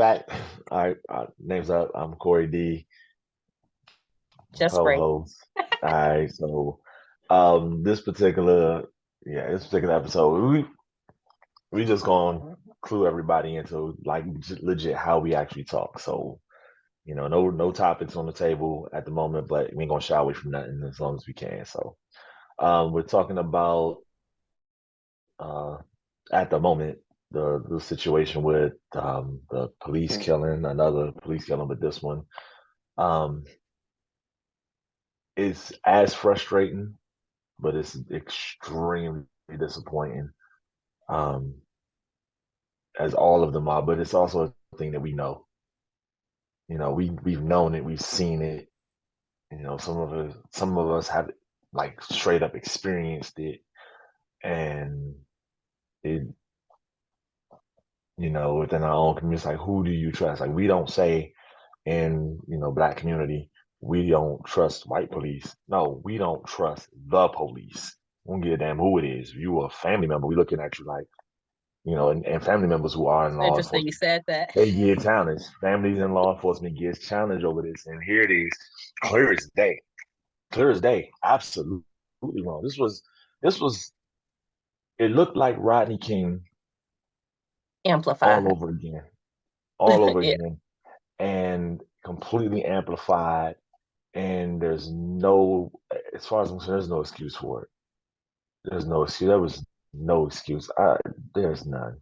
back. All right, name's up. I'm Corey D, Just great. co-host. All right, so this particular episode, we just gonna clue everybody into like legit how we actually talk. So no topics on the table at the moment, but we ain't gonna shy away from nothing as long as we can. So we're talking about uh at the moment the situation with the police killing, another police killing, but this one. Um, it's as frustrating, but it's extremely disappointing, um, as all of them are. But it's also a thing that we know. We've known it, we've seen it. Some of us have like straight up experienced it, and it, within our own community, it's like, who do you trust? Like, we don't say in Black community, we don't trust white police. No, we don't trust the police. We don't give a damn who it is. If you a family member, we looking at you like, and family members who are in It's law interesting you enforcement, said that. they get challenged. Families in law enforcement gets challenged over this, and here it is, clear as day, clear as day, absolutely wrong. This was. It looked like Rodney King all Amplified. over again, all over Yeah. again, and completely amplified. And there's no, as far as I'm concerned, there's no excuse for it. There's no excuse. There was no excuse. There's none.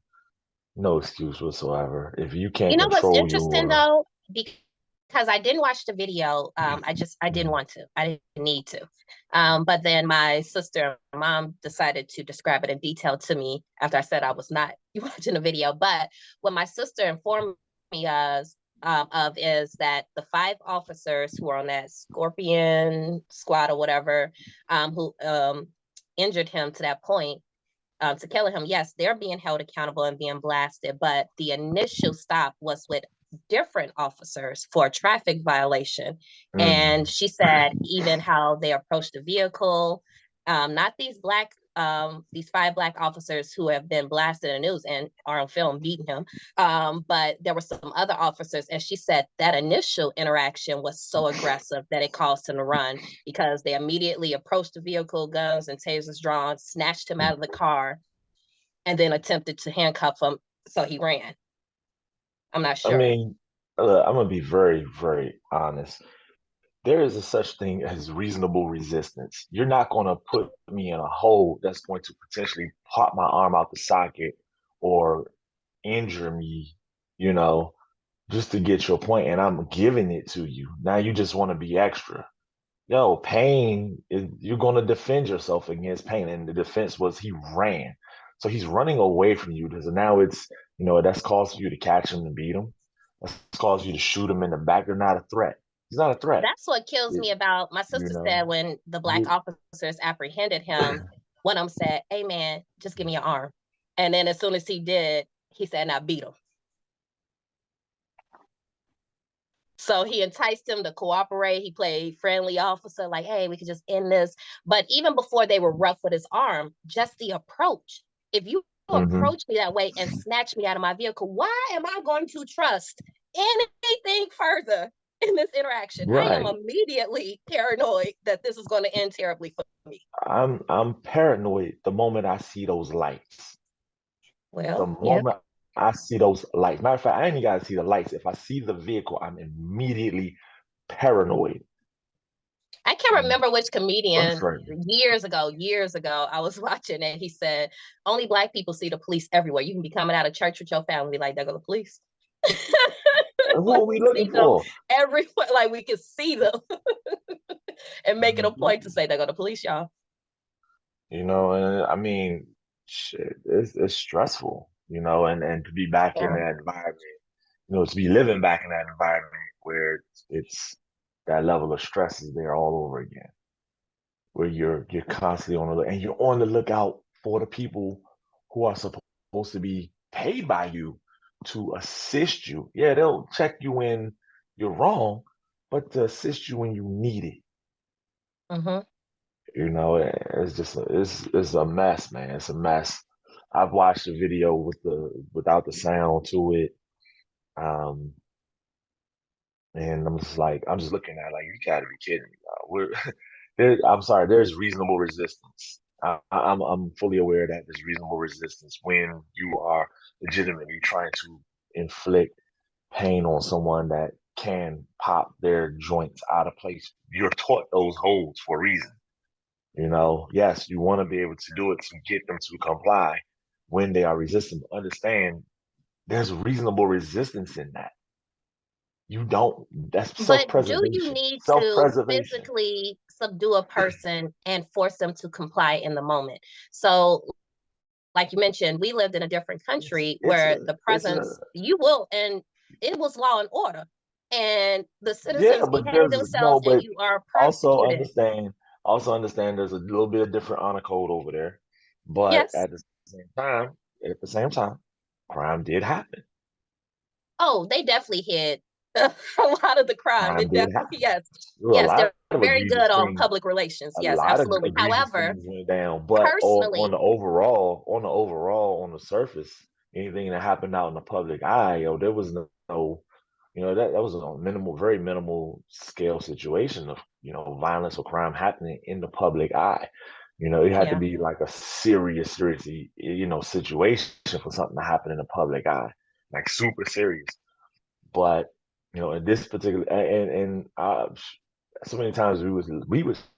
No excuse whatsoever. If you You can't know what's control interesting your, though? Because I didn't watch the video. I didn't want to. I didn't need to. But then my sister and mom decided to describe it in detail to me after I said I was not watching the video. But what my sister informed me of is that the five officers who are on that Scorpion squad or whatever, who injured him to that point, to killing him, yes, they're being held accountable and being blasted, but the initial stop was with different officers for a traffic violation. And mm, she said even how they approached the vehicle, not these five black officers who have been blasted in the news and are on film beating him, but there were some other officers, and she said that initial interaction was so aggressive that it caused him to run because they immediately approached the vehicle, guns and tasers drawn, snatched him out of the car, and then attempted to handcuff him. So he ran. I'm not I sure. mean, I'm gonna be very, very honest. There is a such thing as reasonable resistance. You're not gonna put me in a hole that's going to potentially pop my arm out the socket or injure me, you know, just to get your point, and I'm giving it to you. Now you just want to be extra. Yo, pain is, you're going to defend yourself against pain. And the defense was he ran. So he's running away from you. Because now that's caused you to catch him and beat him. That's caused you to shoot him in the back. They're not a threat. He's not a threat. That's what kills You, me about my you sister know, said when the black you, officers apprehended him, one of them said, "Hey man, just give me your arm." And then as soon as he did, he said, "Now beat him." So he enticed him to cooperate. He played friendly officer, like, "Hey, we could just end this." But even before they were rough with his arm, just the approach. If you hmm approach me that way and snatch me out of my vehicle, why am I going to trust anything further in this interaction? I am right. immediately paranoid that this is going to end terribly for me. I'm paranoid the moment I see those lights. The Well, yeah. moment I see those lights. Matter of fact, I ain't gotta see the lights. If I see the vehicle, I'm immediately paranoid I can't and remember which comedian frustrated. years ago, I was watching it. He said, only black people see the police everywhere. You can be coming out of church with your family, like, there go the police. Who Like are we we looking see them for? everywhere, like we can see them and make it a point to say they go to police, y'all. And I mean, shit, it's stressful, and to be back in Yeah. that environment, to be living back in that environment where it's that level of stress is there all over again, where you're constantly on the look and you're on the lookout for the people who are supposed to be paid by you to assist you. Yeah, they'll check you when you're wrong, but to assist you when you need it. Mm-hmm. It's just it's a mess, man. It's a mess. I've watched the video without the sound to it. Um, and I'm just looking at it like, you gotta be kidding me. We're I'm sorry, there's reasonable resistance. I'm fully aware that there's reasonable resistance when you are legitimately trying to inflict pain on someone that can pop their joints out of place. You're taught those holds for a reason. Yes, you want to be able to do it to get them to comply when they are resistant. But understand there's reasonable resistance in that. You don't, that's But do you self-preservation. need to Self-preservation. physically subdue a person and force them to comply in the moment? So, like you mentioned, we lived in a different It's country it's where a the it's a presence, you will, and it was law and order, and the yeah, citizens but behave there's themselves no, and but you are also persecuted. understand also understand there's a little bit of different honor code over there. But Yes. at the same time, crime did happen. Oh, they definitely hid a lot of the crime. Crime It did definitely, happen. yes. There were a Yes, lot they're of very egregious good on things. public relations. A Yes, lot of absolutely. egregious However, things went down, but on personally, the on the surface, anything that happened out in the public eye, there was no, that was a minimal, very minimal scale situation of violence or crime happening in the public eye. It had to yeah, be like a serious, situation for something to happen in the public eye, like super serious. But in this particular so many times we was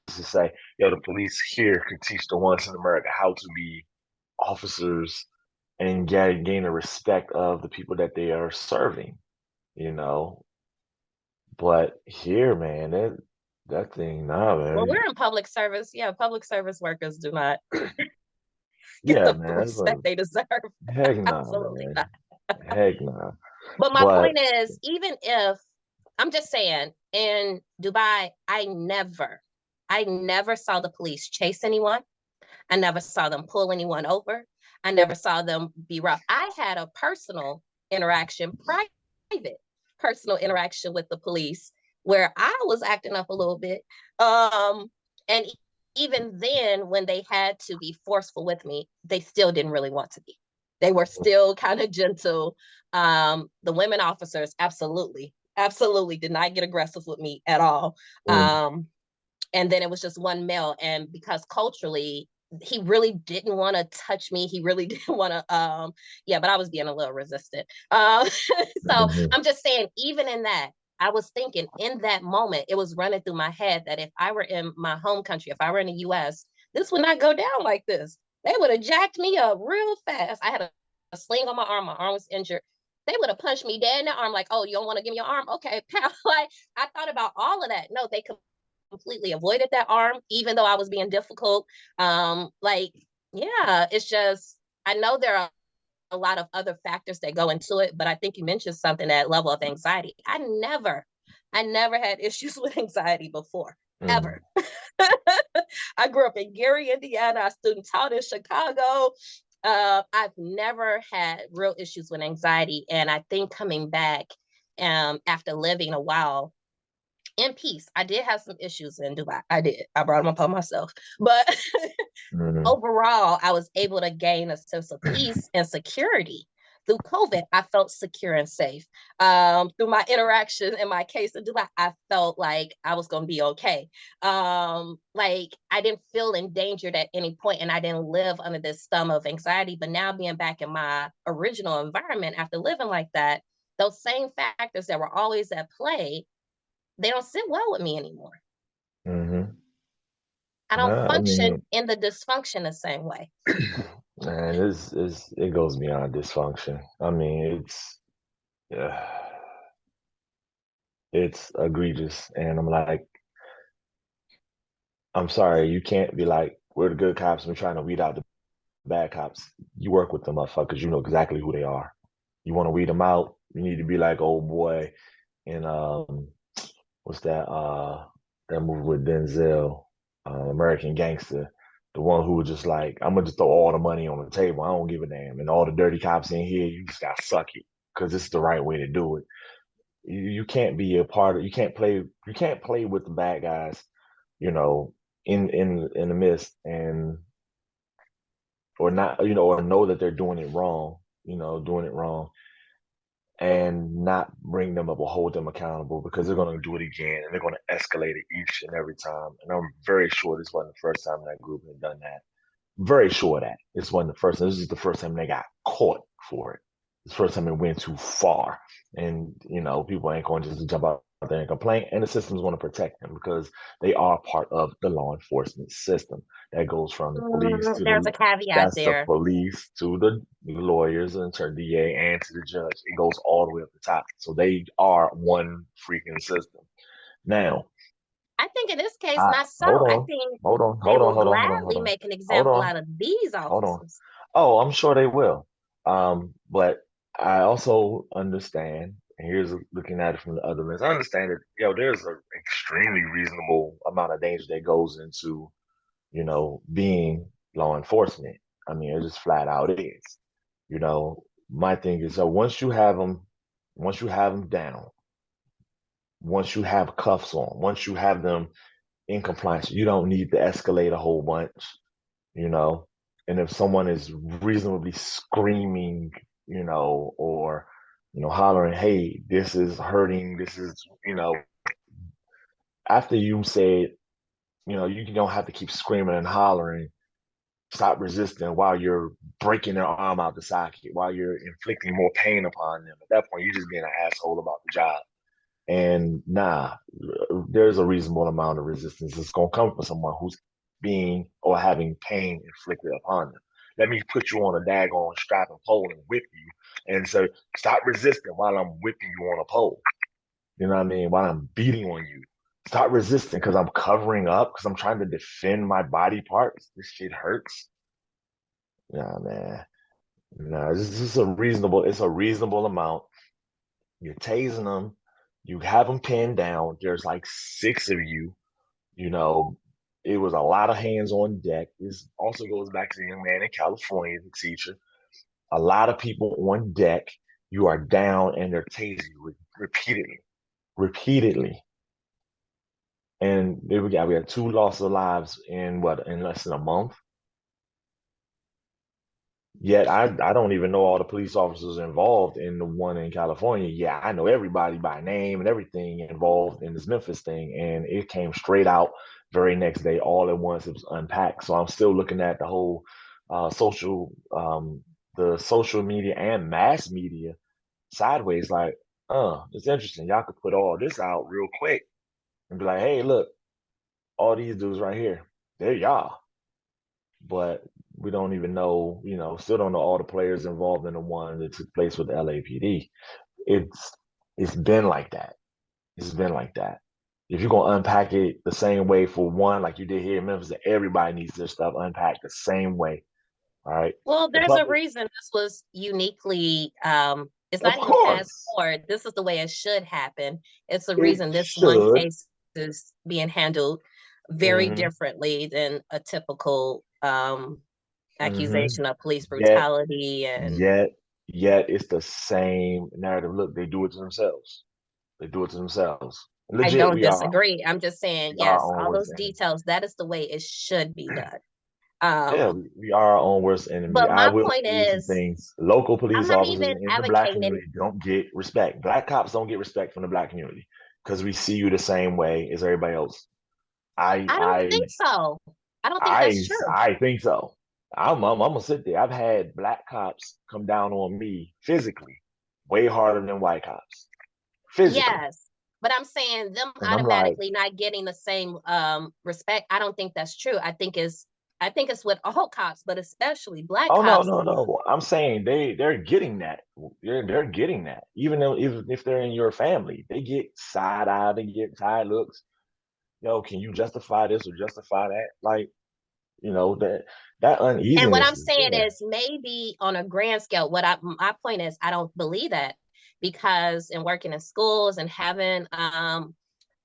to say, the police here could teach the ones in America how to be officers and gain the respect of the people that they are serving, you know. But here, man, that thing, nah, when man. we're in public service, yeah, public service workers do not get Yeah, the man. respect they deserve. Heck nah, Absolutely man. not. Heck nah. But my But point is, even if I'm just saying, in Dubai, I never saw the police chase anyone. I never saw them pull anyone over. I never saw them be rough. I had a interaction, private personal interaction with the police where I was acting up a little bit. And even then, when they had to be forceful with me, they still didn't really want to be. They were still kind of gentle. The women officers absolutely did not get aggressive with me at all. mm, And then it was just one male, and because culturally he really didn't want to touch me, he really didn't want to yeah, but I was being a little resistant. So mhm, I'm just saying, even in that, I was thinking in that moment, it was running through my head that if I were in my home country, if I were in the US, this would not go down like this. They would have jacked me up real fast. I had a sling on my arm was injured. They would have punched me dead in the arm, like, oh, you don't want to give me your arm? Okay, pal. Like, I thought about all of that. No, they completely avoided that arm, even though I was being difficult. Like, yeah, it's just, I know there are a lot of other factors that go into it, but I think you mentioned something, that level of anxiety. I never had issues with anxiety before, mm, ever. I grew up in Gary, Indiana. I student taught in Chicago. I've never had real issues with anxiety. And I think coming back after living a while in peace. I did have some issues in Dubai. I did. I brought them upon myself. But mhm, overall, I was able to gain a sense of peace and security. Through COVID, I felt secure and safe. Through my interaction in my case in Dubai, I felt like I was going to be okay. Like I didn't feel endangered at any point, and I didn't live under this storm of anxiety. But now being back in my original environment after living like that, those same factors that were always at play, they don't sit well with me anymore. mhm. I don't Nah, I function mean, in the dysfunction the same way. man, it goes beyond dysfunction. I mean, uh, it's egregious, and I'm like, I'm sorry, you can't be like, we're the good cops and we're trying to weed out the bad cops. You work with the motherfuckers, you know exactly who they are. You want to weed them out, you need to be like old boy in what's that movie with Denzel, American Gangster, the one who was just like, I'm gonna just throw all the money on the table. I don't give a damn. And all the dirty cops in here, you just gotta suck it because it's the right way to do it. You can't be a part of. You can't play with the bad guys, you know, in the midst and or not, or know that they're doing it wrong, doing it wrong. and not bring them up or hold them accountable because they're going to do it again and they're going to escalate it each and every time. And I'm very sure this wasn't the first time that group had done that. Very sure of that. This wasn't the first time. This is the first time they got caught for it. It's the first time it went too far. And, people ain't going to just jump out there and complain. And the system's going to protect them because they are part of the law enforcement system. That goes from the police to There's the a caveat that's the there. police to the lawyers and to the DA and to the judge. It goes all the way up the top. So they are one freaking system. Now, I think in this case, not so. hold I on, think hold on, they hold on, will hold on, hold on, hold gladly on, make an hold example on, out of these hold on. officers. Oh, I'm sure they will. But I also understand, and here's looking at it from the other lens. I understand that, there's an extremely reasonable amount of danger that goes into, being law enforcement. I mean, it just flat out is. My thing is, so once you have them down, once you have cuffs on, once you have them in compliance, you don't need to escalate a whole bunch, you know. And if someone is reasonably screaming, or hollering, "Hey, this is hurting. This is," after you say, you don't have to keep screaming and hollering. Stop resisting while you're breaking their arm out the socket, while you're inflicting more pain upon them. At that point, you're just being an asshole about the job. And nah, there's a reasonable amount of resistance that's going to come from someone who's being or having pain inflicted upon them. Let me put you on a daggone strap and pole and whip you and say, stop resisting while I'm whipping you on a pole. You know what I mean? While I'm beating on you. Stop resisting because I'm covering up, because I'm trying to defend my body parts. This shit hurts. Nah, man. Nah, this is it's a reasonable amount. You're tasing them. You have them pinned down. There's like six of you. You know, it was a lot of hands on deck. This also goes back to the young man in California, the teacher. A lot of people on deck. You are down and they're tasing you repeatedly, repeatedly. And there we had two losses of lives in less than a month. Yet I don't even know all the police officers involved in the one in California. Yeah, I know everybody by name and everything involved in this Memphis thing, and it came straight out very next day, all at once. It was unpacked. So I'm still looking at the whole the social media and mass media sideways. Like, it's interesting. Y'all could put all this out real quick and be like, hey, look, all these dudes right here, they're y'all. But we don't even know, still don't know all the players involved in the one that took place with the LAPD. It's it's been like that. It's been like that. If you're gonna unpack it the same way for one, like you did here in Memphis, that everybody needs their stuff unpacked the same way. All right. Well, The there's a public, reason this was uniquely it's of not even fast course, forward. This is the way it should happen. It's the it reason this one should. case is being handled very Hmm. differently than a typical Hmm. accusation of police Yet, brutality. And yet, yet, it's the same narrative. Look, they do it to themselves. They do it to themselves. I Legit, don't disagree. I'm just saying, we are our yes, own all worst those enemy. details, that is the way it should be done. Yeah, Um, we are our own worst enemy. but I my will point tell you some is, things. Local I'm police not officers even in the black advocating. community don't get respect. Black cops don't get respect from the black community because we see you the same way as everybody else. I I don't I think so. I don't think I that's true. I think so. I'm gonna sit there. I've had black cops come down on me physically, way harder than white cops. Physically. Yes. But I'm saying them And I'm like, automatically not getting the same respect. I don't think that's true. I think it's with all cops, but especially black oh no, cops. no, no. I'm saying they're getting that. They're getting that. Even though if they're in your family, they get side eye, they get side looks. Yo, can you justify this or justify that? Like, that And what uneasiness I'm is saying there. is maybe on a grand scale, my point is I don't believe that because in working in schools and having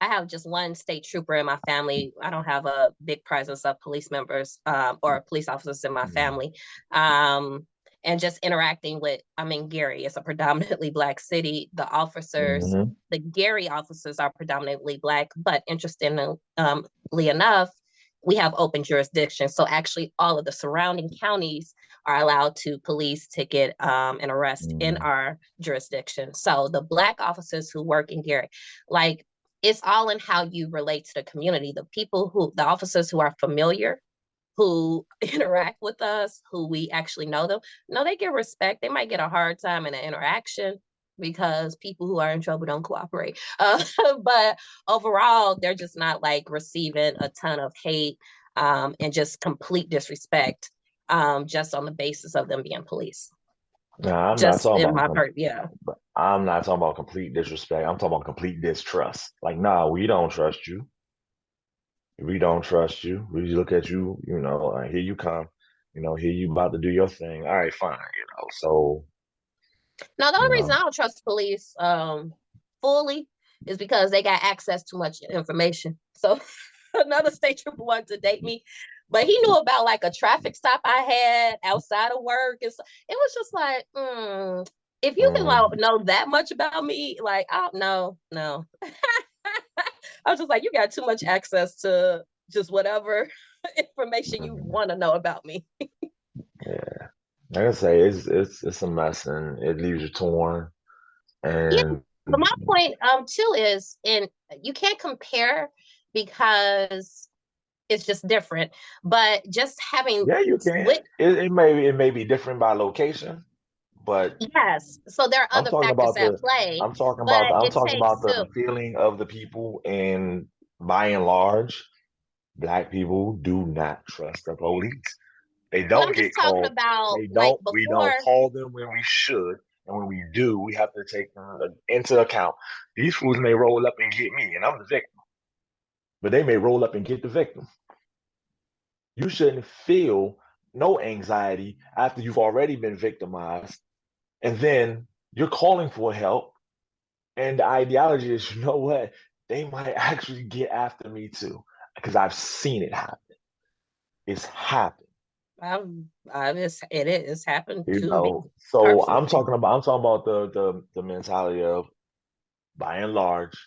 I have just one state trooper in my family. I don't have a big presence of police members or police officers in my Mm-hmm. family. Um, and just interacting with, I'm in Gary, it's a predominantly Black city. Mm-hmm. The Gary officers are predominantly Black, but interestingly enough, we have open jurisdiction. So actually all of the surrounding counties are allowed to police, ticket, and arrest in Mm. our jurisdiction. So the Black officers who work in Gary, like it's all in how you relate to the community. The officers who are familiar, who interact with us, who we actually know them, no, they get respect. They might get a hard time in an interaction because people who are in trouble don't cooperate. But overall, they're just not like receiving a ton of hate and just complete disrespect just on the basis of them being police. Nah, I'm not Just talking in about my part, yeah. I'm not talking about complete disrespect. I'm talking about complete distrust. Like, nah, we don't trust you. We don't trust you. We look at you, here you come, here you about to do your thing. All right, fine. So, Now, the you only reason know, I don't trust the police fully is because they got access to much information. So another state trooper wanted to date me, but he knew about like a traffic stop I had outside of work. And so it was just like, if you can mm, know that much about me, like, oh, no. I was just like, you got too much access to just whatever information you mm, want to know about me. yeah. Like I say, it's a mess and it leaves you torn. Yeah, And but my point too is in you can't compare because it's just different. But just having yeah, you can. with It may be different by location, but yes, so there are I'm other talking factors about at the play, I'm talking about but the I'm it talking takes about two. the feeling of the people, and by and large, Black people do not trust the police. They Well, don't I'm just get talking called. about They like don't. We don't before. call them when we should, and when we do, we have to take them into account. These fools may roll up and get me, and I'm the victim, but they may roll up and get the victim. You shouldn't feel no anxiety after you've already been victimized, and then you're calling for help. And the ideology is, you know what? They might actually get after me too, because I've seen it happen. It's happened. It is happened to me So personally. I'm talking about the mentality of, by and large,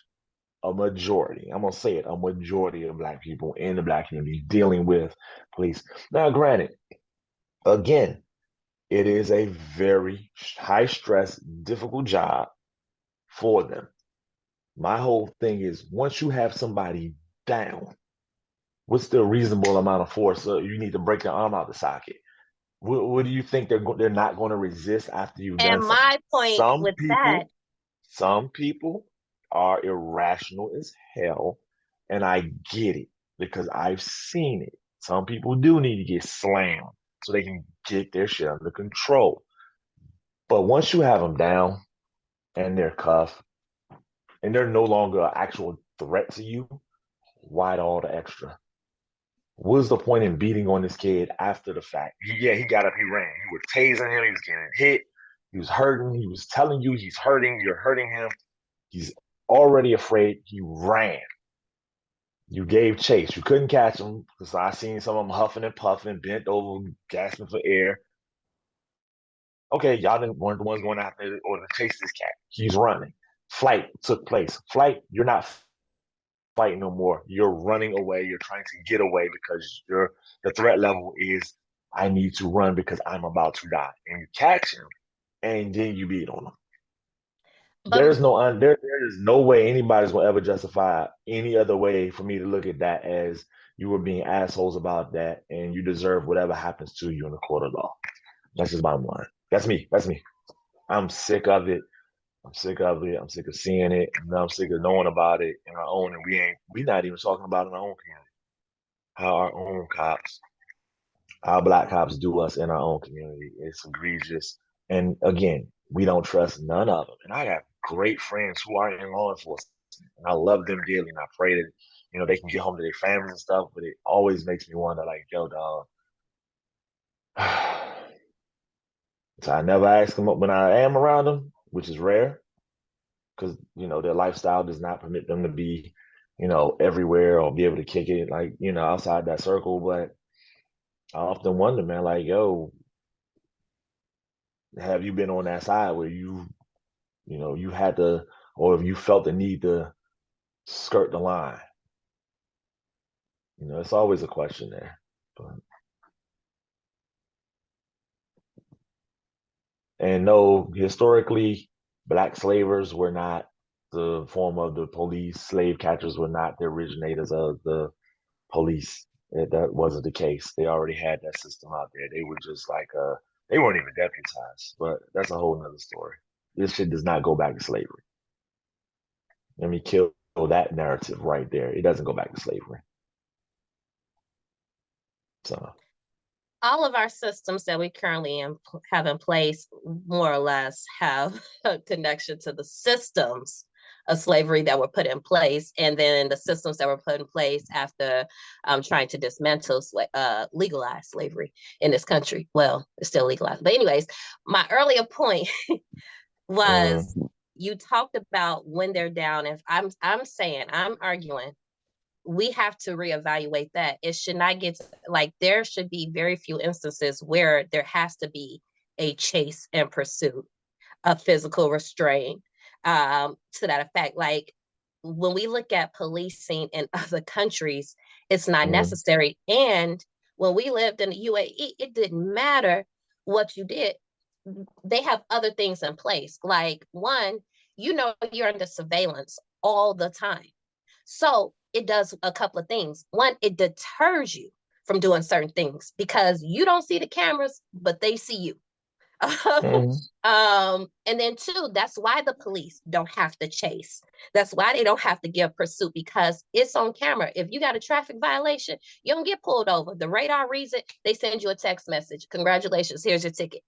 a majority. I'm gonna say it, a majority of Black people in the Black community dealing with police. Now, granted, again, it is a very high stress, difficult job for them. My whole thing is, once you have somebody down, what's the reasonable amount of force you need to break their arm out the socket? What do you think they're not going to resist after you've done And something? my point with that, Some people are irrational as hell, and I get it because I've seen it. Some people do need to get slammed so they can get their shit under control. But once you have them down and they're cuffed and they're no longer an actual threat to you, why all the extra? What's the point in beating on this kid after the fact? He got up, he ran. You were tasing him, he was getting hit, he was hurting, he was telling you he's hurting, you're hurting him. He's already afraid. He ran. You gave chase. You couldn't catch him because I seen some of them huffing and puffing, bent over, gasping for air. Okay, y'all didn't weren't the ones going after or to chase this cat. He's running. Flight took place. Flight, you're not fighting no more. You're running away. You're trying to get away because the threat level is, I need to run because I'm about to die. And you catch him, and then you beat on him. but There is no way anybody's gonna ever justify any other way for me to look at that as you were being assholes about that and you deserve whatever happens to you in the court of law. That's just bottom line. That's me. That's me. I'm sick of it. I'm sick of it. I'm sick of seeing it. And I'm sick of knowing about it in our own, and we not even talking about it in our own community. How our own cops, our Black cops do us in our own community. It's egregious. And again, we don't trust none of them. And I got great friends who are in law enforcement, and I love them dearly. And I pray that they can get home to their families and stuff. But it always makes me wonder, like, yo, dog. So I never ask them when I am around them, which is rare, because their lifestyle does not permit them to be, everywhere or be able to kick it like outside that circle. But I often wonder, man, like, yo, have you been on that side where you had to, or if you felt the need to skirt the line? It's always a question there. But And no, historically, black slavers were not the form of the police. Slave catchers were not the originators of the police. That wasn't the case. They already had that system out there. They were just like they weren't even deputized. But that's a whole nother story. This shit does not go back to slavery. Let me kill that narrative right there. It doesn't go back to slavery. So All of our systems that we currently have in place more or less have a connection to the systems of slavery that were put in place, and then the systems that were put in place after trying to dismantle legalized slavery in this country. Well, it's still legalized, but anyways, my earlier point was you talked about when they're down. If I'm arguing we have to reevaluate that. It should not get like there should be very few instances where there has to be a chase and pursuit, a physical restraint, to that effect. Like when we look at policing in other countries, it's not necessary. And when we lived in the UAE, it didn't matter what you did. They have other things in place. Like one, you're under surveillance all the time. So it does a couple of things. One, it deters you from doing certain things because you don't see the cameras, but they see you. And then two, that's why the police don't have to chase. That's why they don't have to give pursuit because it's on camera. If you got a traffic violation, you don't get pulled over. The radar reads it. They send you a text message. Congratulations, here's your ticket.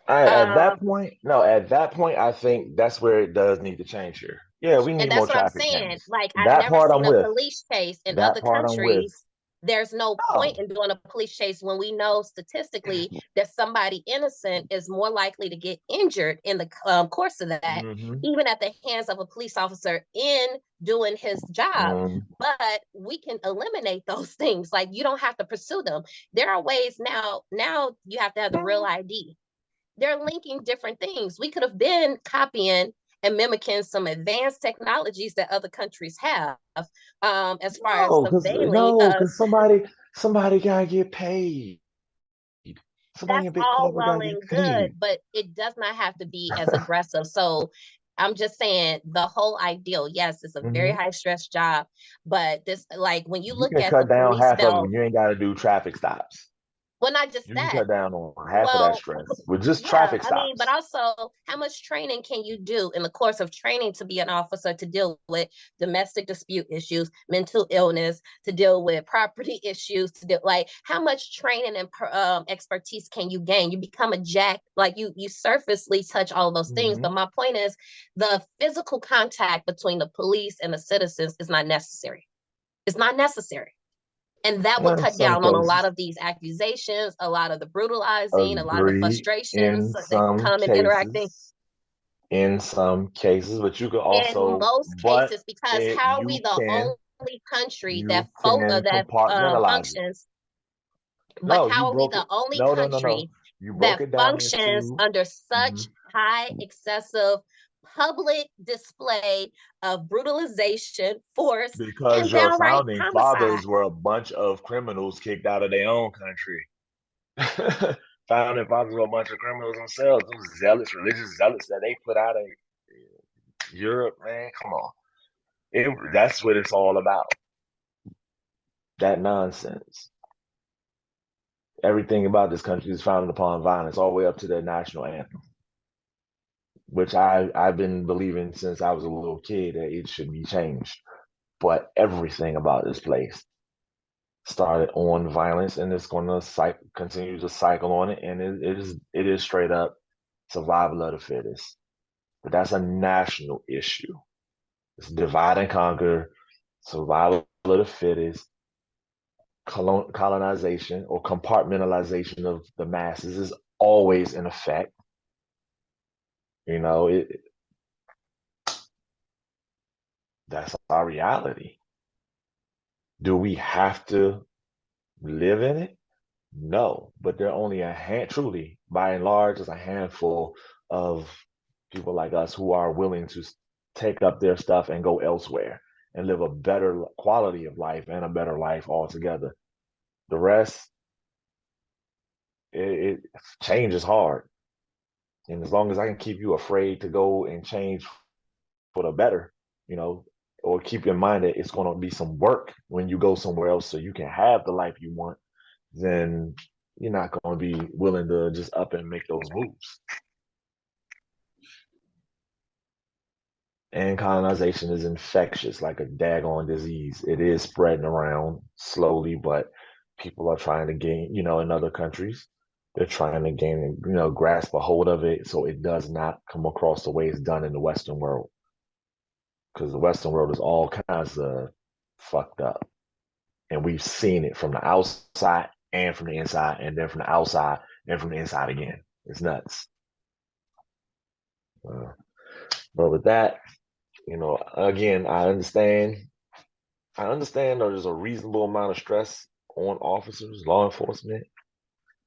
at that point, no, at that point, I think that's where it does need to change here. Yeah, we And need more that's what I'm traffic saying. cameras. Like, I've That never part seen I'm a with. police chase in That other part I'm with. countries. There's no point No. in doing a police chase when we know statistically that somebody innocent is more likely to get injured in the course of that, even at the hands of a police officer in doing his job. But we can eliminate those things. Like, you don't have to pursue them. There are ways now. Now you have to have the real ID. They're linking different things. We could have been copying and mimicking some advanced technologies that other countries have, as far as surveilling No, because us. somebody gotta get paid. Somebody That's in big all corporate well gotta get and good, paid. but it does not have to be as aggressive. So I'm just saying the whole ideal, yes, it's a very high stress job, but this, like when you You look can at the cut down police half of it. belt, You ain't gotta do traffic stops. well, not just You can that. cut down on half of that Well, stress with just yeah, traffic I mean, but stops. also, how much training can you do in the course of training to be an officer to deal with domestic dispute issues, mental illness, to deal with property issues, to deal like how much training and expertise can you gain? You become a jack, like you surfacely touch all those things. But my point is, the physical contact between the police and the citizens is not necessary. It's not necessary. And that would Not in cut some down on a lot cases. of these accusations, a lot of the brutalizing, a lot of the Agree frustrations in that some come in interacting. cases. In some cases, but you could In also, most but cases, because how are we the only country you can that compartmentalize it. functions? But No, you how are we broke it. the only No. country You broke that it down functions into under such mhm. high, excessive public display of brutalization, force, Because and your downright founding homicide? fathers were a bunch of criminals kicked out of their own country. Founding fathers were a bunch of criminals themselves. Those zealots, religious zealots that they put out of Europe, man. Come on. That's what it's all about. That nonsense. Everything about this country is founded upon violence, all the way up to their national anthem, which I've been believing since I was a little kid that it should be changed. But everything about this place started on violence, and it's going to continue to cycle on it, and it is straight up survival of the fittest. But that's a national issue. It's divide and conquer, survival of the fittest, colonization or compartmentalization of the masses is always in effect. You know, that's our reality. Do we have to live in it? No, but there are only truly, by and large, there's a handful of people like us who are willing to take up their stuff and go elsewhere and live a better quality of life and a better life altogether. The rest, it change is hard. And as long as I can keep you afraid to go and change for the better, you know, or keep in mind that it's going to be some work when you go somewhere else so you can have the life you want, then you're not going to be willing to just up and make those moves. And colonization is infectious, like a daggone disease. It is spreading around slowly, but people are trying to gain, in other countries, they're trying to gain, grasp a hold of it so it does not come across the way it's done in the Western world. Because the Western world is all kinds of fucked up. And we've seen it from the outside and from the inside, and then from the outside and from the inside again. It's nuts. But with that, again, I understand there's a reasonable amount of stress on officers, law enforcement.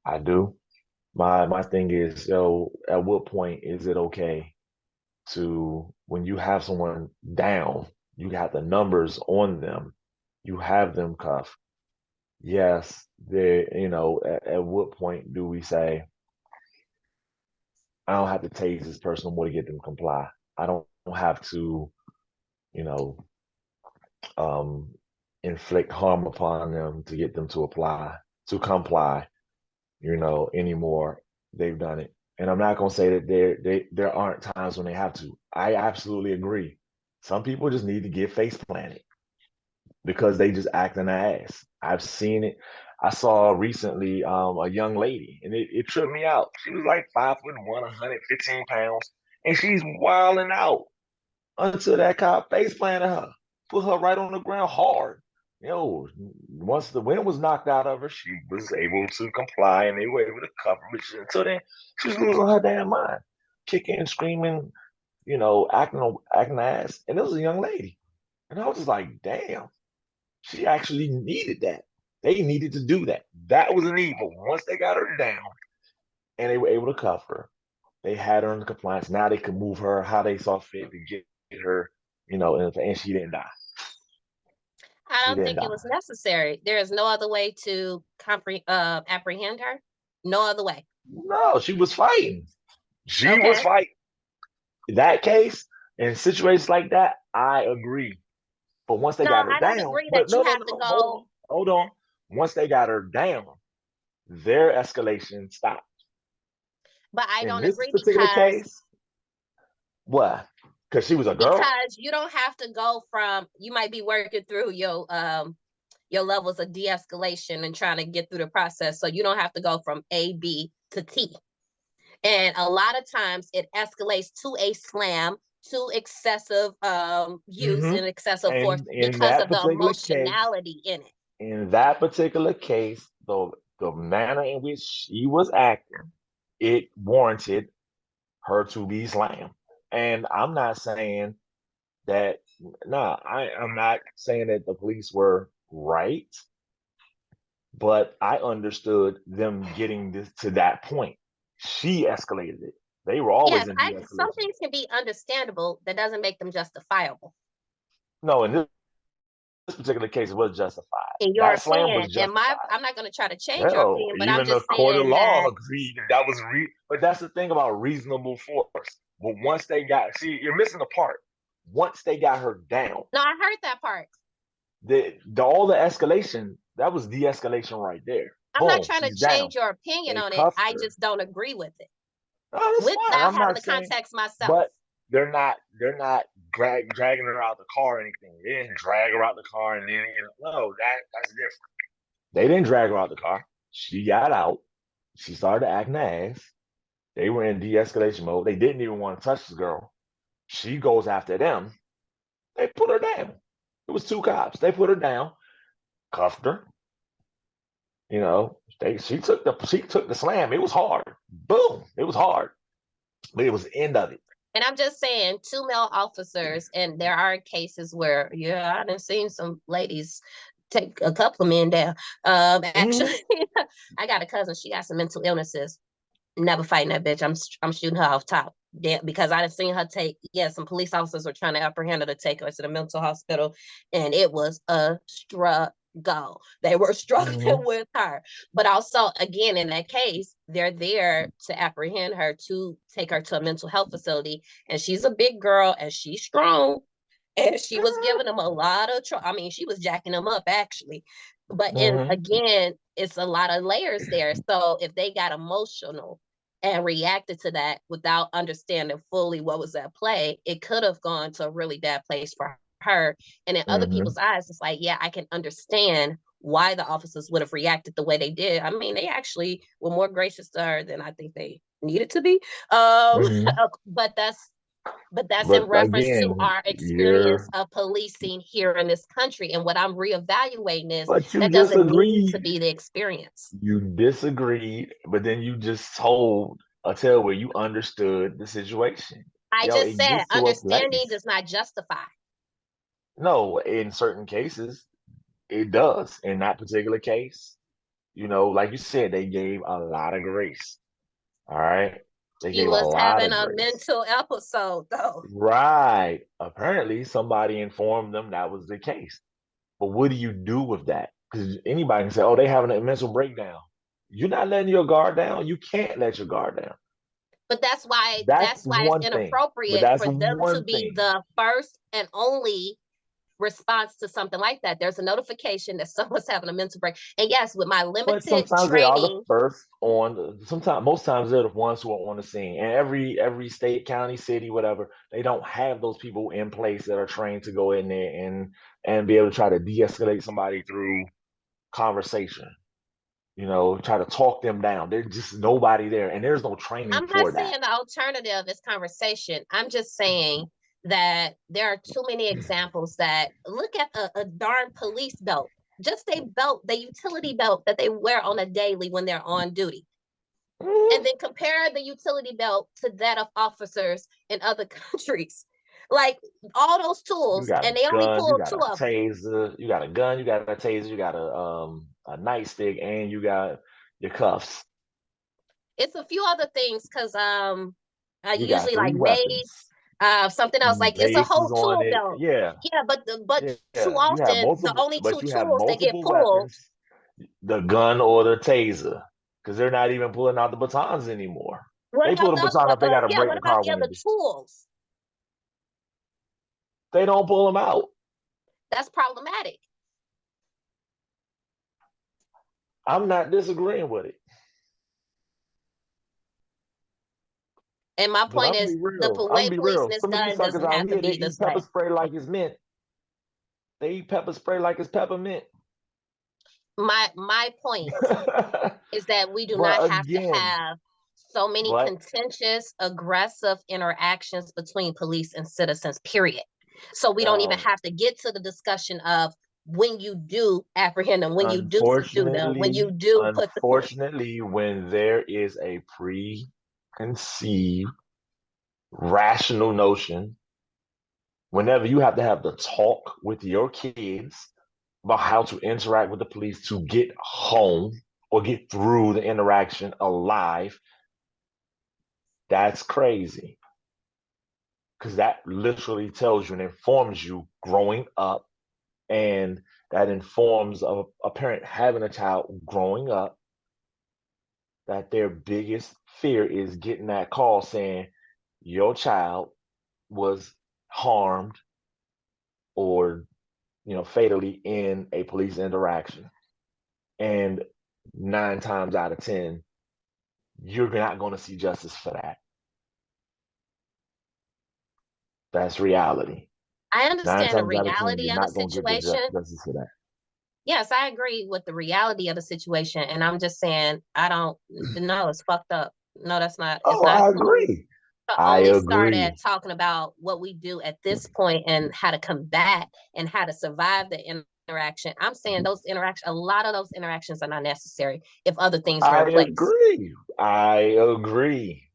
I do. My thing is, at what point is it okay to, when you have someone down, you got the numbers on them, you have them cuffed. Yes, at what point do we say, I don't have to tase this person no more to get them to comply? I don't have to, you know, um, inflict harm upon them to get them to comply, anymore. They've done it. And I'm not gonna say that there aren't times when they have to. I absolutely agree. Some people just need to get face planted because they just act an ass. I've seen it. I saw recently a young lady, and it tripped me out. She was like 5'1", 115 pounds, and she's wilding out until that cop face planted her, put her right on the ground hard. Once the wind was knocked out of her, she was able to comply, and they were able to cover her. But until then, she was losing her damn mind, kicking, screaming, acting ass. And it was a young lady, and I was just like, damn, she actually needed that. They needed to do that. That was an evil. Once they got her down, and they were able to cover her, they had her in compliance. Now they could move her how they saw fit to get her, and she didn't die. I She don't didn't think it die. was necessary. There is no other way to apprehend her. No other way. No, she was fighting. She was Okay. fighting. In that case, in situations like that, I agree. But once they No, got her I don't down, agree but that you no, no, have no, to no, hold on, go. hold on. Once they got her down, their escalation stopped. But I In don't this agree particular case, what? Because she was a girl? because you don't have to go from, you might be working through your levels of de-escalation and trying to get through the process. So you don't have to go from A, B to T. And a lot of times it escalates to a slam, to excessive use Mm-hmm. and excessive force And because of the emotionality in it. in that particular case, the manner in which she was acting, it warranted her to be slammed. And I'm not saying that, nah, I'm not saying that the police were right, but I understood them getting this to that point. She escalated it. They were always Yes, in some de-escalation. things can be understandable. That doesn't make them justifiable. No, in this particular case, it was justified. In your That slam opinion, was justified. I'm not going to try to change your Hell, opinion, but I'm even the just court of saying law that. agreed that was but that's the thing about reasonable force. But once they got, see, you're missing the part. Once they got her down, No, I heard that part. all the escalation, that was de-escalation right there. I'm not Boom, trying to she's down. change your opinion They on it. cuffed I her. just don't agree with it Oh, that's fine. without I'm having not the saying, context myself. but they're not dragging her out the car or anything. They didn't drag her out the car and then no, that's different. They didn't drag her out the car. She got out. She started acting ass. They were in de-escalation mode. They didn't even want to touch the girl. She goes after them. They put her down. It was two cops. They put her down, cuffed her. She took the slam. It was hard. Boom. It was hard. But it was the end of it. And I'm just saying, two male officers, and there are cases where, yeah, I've seen some ladies take a couple of men down. Actually, Mm-hmm. I got a cousin. She got some mental illnesses. Never fighting that bitch. I'm shooting her off top. Yeah, because I done seen her take. Yeah, some police officers were trying to apprehend her to take her to the mental hospital, and it was a struggle. go. They were struggling Mm-hmm. with her. But also, again, in that case, they're there to apprehend her, to take her to a mental health facility. And she's a big girl and she's strong. And she was giving them a lot of trouble. I mean, she was jacking them up actually. But Mm-hmm. again, it's a lot of layers there. So if they got emotional and reacted to that without understanding fully what was at play, it could have gone to a really bad place for her. And in other Mm-hmm. people's eyes, it's like, yeah, I can understand why the officers would have reacted the way they did. I mean, they actually were more gracious to her than I think they needed to be. Mm-hmm. But that's in But reference to again, our experience you're of policing here in this country. And what I'm reevaluating is but you that just doesn't need agreed. to be the experience. You disagreed, but then you just told a tale where you understood the situation. I Yo, just it said gets to a understanding place. does not justify. No, in certain cases, it does. In that particular case, like you said, they gave a lot of grace. All right. They She gave a was lot having of a grace. mental episode, though. Right. Apparently, somebody informed them that was the case. But what do you do with that? Because anybody can say, oh, they having a mental breakdown. You're not letting your guard down. You can't let your guard down. But that's That's why it's one thing. But inappropriate that's for them to one be thing. the first and only response to something like that. There's a notification that someone's having a mental break. And yes, with my But limited sometimes they are the training, first on. Sometimes, most times they're the ones who are on the scene. And every state, county, city, whatever, they don't have those people in place that are trained to go in there and be able to try to de-escalate somebody through conversation. Try to talk them down. There's just nobody there, and there's no training I'm not for that. saying the alternative is conversation. I'm just saying that there are too many examples that look at a darn police belt, just a belt, the utility belt that they wear on a daily when they're on duty. And Mhm. then compare the utility belt to that of officers in other countries. Like all those You tools, got a and they only gun, you pulled got two a of them. taser, you got a gun, you got a taser, you got a nightstick, and you got your cuffs. It's a few other things because I You got usually three like mace, weapons. something else. Like it's a whole Bases on tool it. belt. Yeah, Yeah, but too yeah. You have often the multiple, only but two you have tools that get multiple pulled. weapons, the gun or the taser, because they're not even pulling out the batons anymore. What They pull about the the other baton if they got to yeah, break what the about car the other window. tools? They don't pull them out. That's problematic. I'm not disagreeing with it. And my But point I'm gonna is be the real. I'm way gonna be policing real. is Some of these done suckers doesn't out have to here, they be eat this pepper way. spray like it's mint. They eat pepper spray like it's peppermint. My point is that we do But not have to again, have so many but contentious, aggressive interactions between police and citizens, period. So we don't even um, have to get to the discussion of when you do apprehend them, when you do subdue them, when you unfortunately, do put the unfortunately, when there is a preconceived rational notion, whenever you have to have the talk with your kids about how to interact with the police to get home or get through the interaction alive, that's crazy. Because that literally tells you and informs you growing up, and that informs a parent having a child growing up that their biggest fear is getting that call saying your child was harmed or fatally in a police interaction, and 9 times out of 10 you're not going to see justice for that. That's reality. I Nine understand the times out of 10 reality you're of the not going to get the situation. justice for that. Yes, I agree with the reality of the situation. And I'm just saying, I don't know, it's fucked up. No, it's Oh, not I cool agree. to I only start agree. at talking about what we do at this point and how to combat and how to survive the interaction. I'm saying a lot of those interactions are not necessary if other things are I in place. agree. I agree.